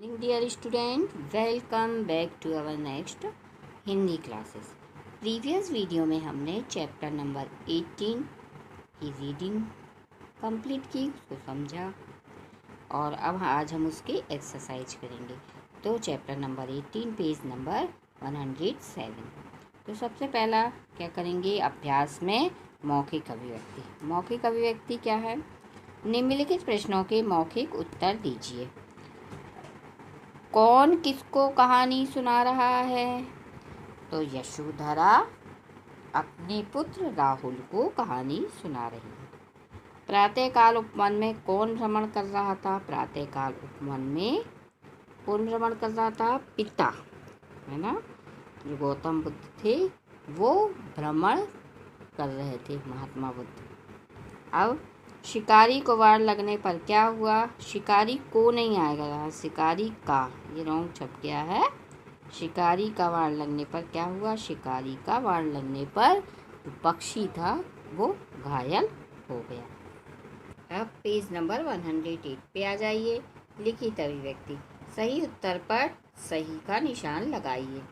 Dear student, welcome back to our next Hindi classes. Previous video में हमने chapter number 18 की reading complete की, उसको समझा और अब आज हम उसकी एक्सरसाइज करेंगे। तो चैप्टर नंबर 18 पेज नंबर 107। तो सबसे पहला क्या करेंगे, अभ्यास में मौखिक अभिव्यक्ति। मौखिक अभिव्यक्ति क्या है? निम्नलिखित प्रश्नों के मौखिक उत्तर दीजिए। कौन किसको कहानी सुना रहा है? तो यशोधरा अपने पुत्र राहुल को कहानी सुना रही है। प्रातःकाल उपवन में कौन भ्रमण कर रहा था? प्रातःकाल उपवन में कौन भ्रमण कर रहा था? पिता, है ना, जो गौतम बुद्ध थे वो भ्रमण कर रहे थे, महात्मा बुद्ध। अब शिकारी को वार लगने पर क्या हुआ? शिकारी को नहीं आएगा, शिकारी का, ये रॉन्ग छप गया है। शिकारी का वार लगने पर क्या हुआ? शिकारी का वार लगने पर जो पक्षी था वो घायल हो गया। अब पेज नंबर 108 पे आ जाइए। लिखित अभिव्यक्ति। सही उत्तर पर सही का निशान लगाइए।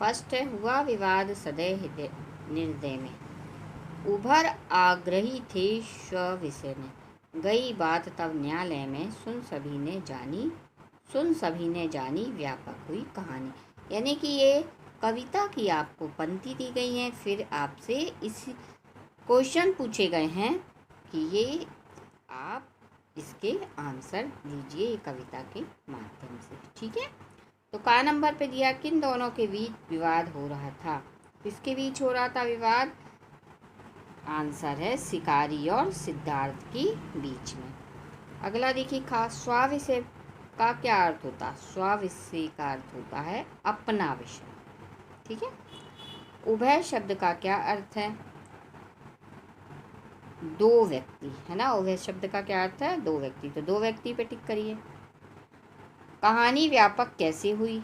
फर्स्ट है, हुआ विवाद सदैव निर्दय में। उभर आग्रही थे स्व विषय में। गई बात तब न्यायालय में, सुन सभी ने जानी व्यापक हुई कहानी। यानी कि ये कविता की आपको पंक्ति दी गई है, फिर आपसे इस क्वेश्चन पूछे गए हैं कि ये आप इसके आंसर दीजिए ये कविता के माध्यम से। ठीक है, तो का नंबर पे दिया, किन दोनों के बीच विवाद हो रहा था? किसके बीच हो रहा था विवाद? आंसर है शिकारी और सिद्धार्थ की बीच में। अगला देखिए, खास स्वाविषय का क्या अर्थ होता है? स्वाविषय का अर्थ होता है अपना विषय। ठीक है। उभय शब्द का क्या अर्थ है? दो व्यक्ति, है ना। उभय शब्द का क्या अर्थ है? दो व्यक्ति। तो दो व्यक्ति पे टिक करिए। कहानी व्यापक कैसे हुई?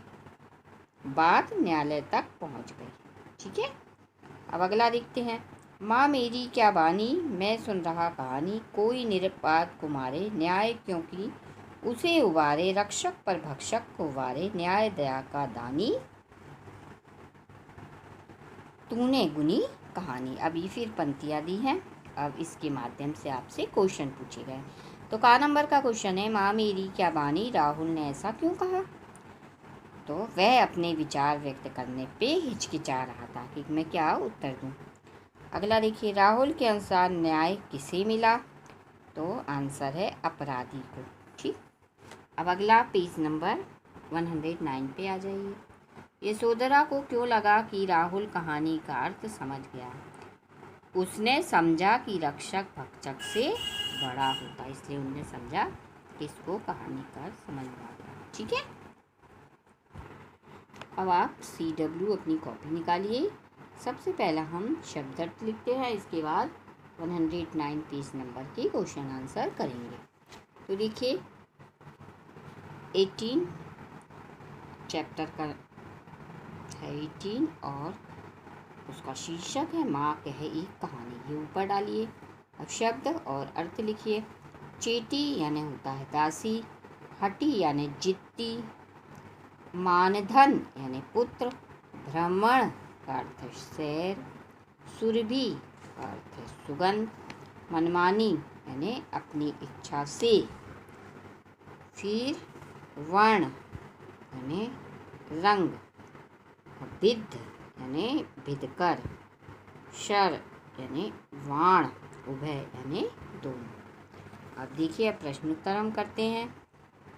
बात न्यायालय तक पहुंच गई। ठीक है। अब अगला देखते हैं, माँ मेरी क्या बानी, मैं सुन रहा कहानी। कोई निरपराध को मारे, न्याय क्योंकि उसे उबारे। रक्षक पर भक्षक को उबारे, न्याय दया का दानी। तूने गुनी कहानी। अब ये फिर पंक्तियाँ दी हैं। अब इसके माध्यम से आपसे क्वेश्चन पूछे गए। तो का नंबर का क्वेश्चन है, माँ मेरी क्या बानी, राहुल ने ऐसा क्यों कहा? तो वह अपने विचार व्यक्त करने पे हिचकिचा रहा था कि मैं क्या उत्तर दूं। अगला देखिए, राहुल के अनुसार न्याय किसे मिला? तो आंसर है अपराधी को। ठीक। अब अगला पेज नंबर 109 पे आ जाइए। यशोधरा को क्यों लगा कि राहुल कहानी का अर्थ समझ गया? उसने समझा कि रक्षक भक्षक से बड़ा होता, इसलिए उन्होंने समझा कि इसको कहानी का अर्थ समझ आ गया। ठीक है। अब आप CW अपनी कॉपी निकालिए। सबसे पहला हम शब्दार्थ लिखते हैं, इसके बाद 109 पेज नंबर की क्वेश्चन आंसर करेंगे। तो देखिए, 18 चैप्टर का है 18 और उसका शीर्षक है माँ कहे एक कहानी। ये ऊपर डालिए। अब शब्द और अर्थ लिखिए। चेटी यानी होता है दासी, हटी यानी जिद्दी, मानधन यानी पुत्र, भ्रमण का अर्थ है सैर, सुरभि का अर्थ है सुगंध, मनमानी यानी अपनी इच्छा से, फिर वर्ण यानी रंग, विद्ध यानी विधकर, शर यानी वाण, उभय यानी दोनों। अब देखिए, अब प्रश्न उत्तर हम करते हैं।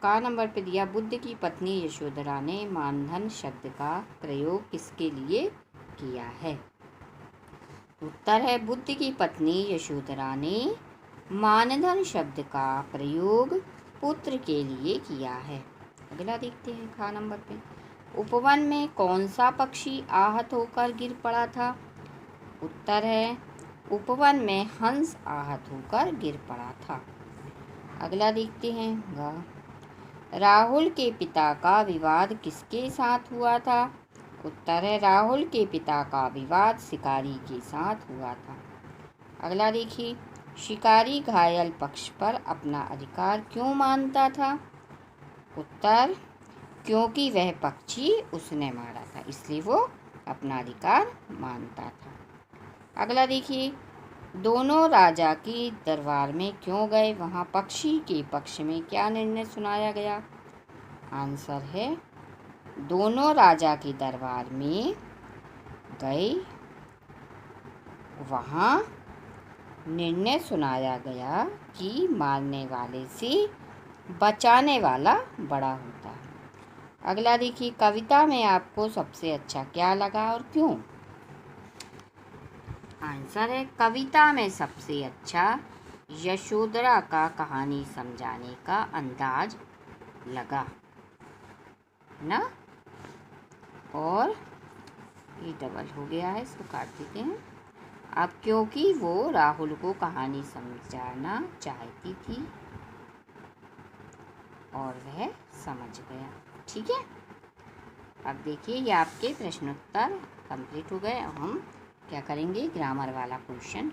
का नंबर पे दिया, बुद्ध की पत्नी यशोधरा ने मानधन शब्द का प्रयोग किसके लिए किया है? उत्तर है, बुद्ध की पत्नी यशोधरा ने मानधन शब्द का प्रयोग पुत्र के लिए किया है। अगला देखते हैं, खा नंबर पे, उपवन में कौन सा पक्षी आहत होकर गिर पड़ा था? उत्तर है, उपवन में हंस आहत होकर गिर पड़ा था। अगला देखते हैं, गा, राहुल के पिता का विवाद किसके साथ हुआ था? उत्तर है, राहुल के पिता का विवाद शिकारी के साथ हुआ था। अगला देखिए, शिकारी घायल पक्ष पर अपना अधिकार क्यों मानता था? उत्तर, क्योंकि वह पक्षी उसने मारा था, इसलिए वो अपना अधिकार मानता था। अगला देखिए, दोनों राजा की दरबार में क्यों गए, वहाँ पक्षी के पक्ष में क्या निर्णय सुनाया गया। आंसर है, दोनों राजा के दरबार में गए, वहाँ निर्णय सुनाया गया कि मारने वाले से बचाने वाला बड़ा होता है। अगला देखिए, कविता में आपको सबसे अच्छा क्या लगा और क्यों। आंसर है, कविता में सबसे अच्छा यशोधरा का कहानी समझाने का अंदाज लगा ना। और ये डबल हो गया है, इसको काट देते हैं। अब क्योंकि वो राहुल को कहानी समझाना चाहती थी और वह समझ गया। ठीक है, अब देखिए ये आपके प्रश्नोत्तर कंप्लीट हो गए। अब हम क्या करेंगे, ग्रामर वाला क्वेश्चन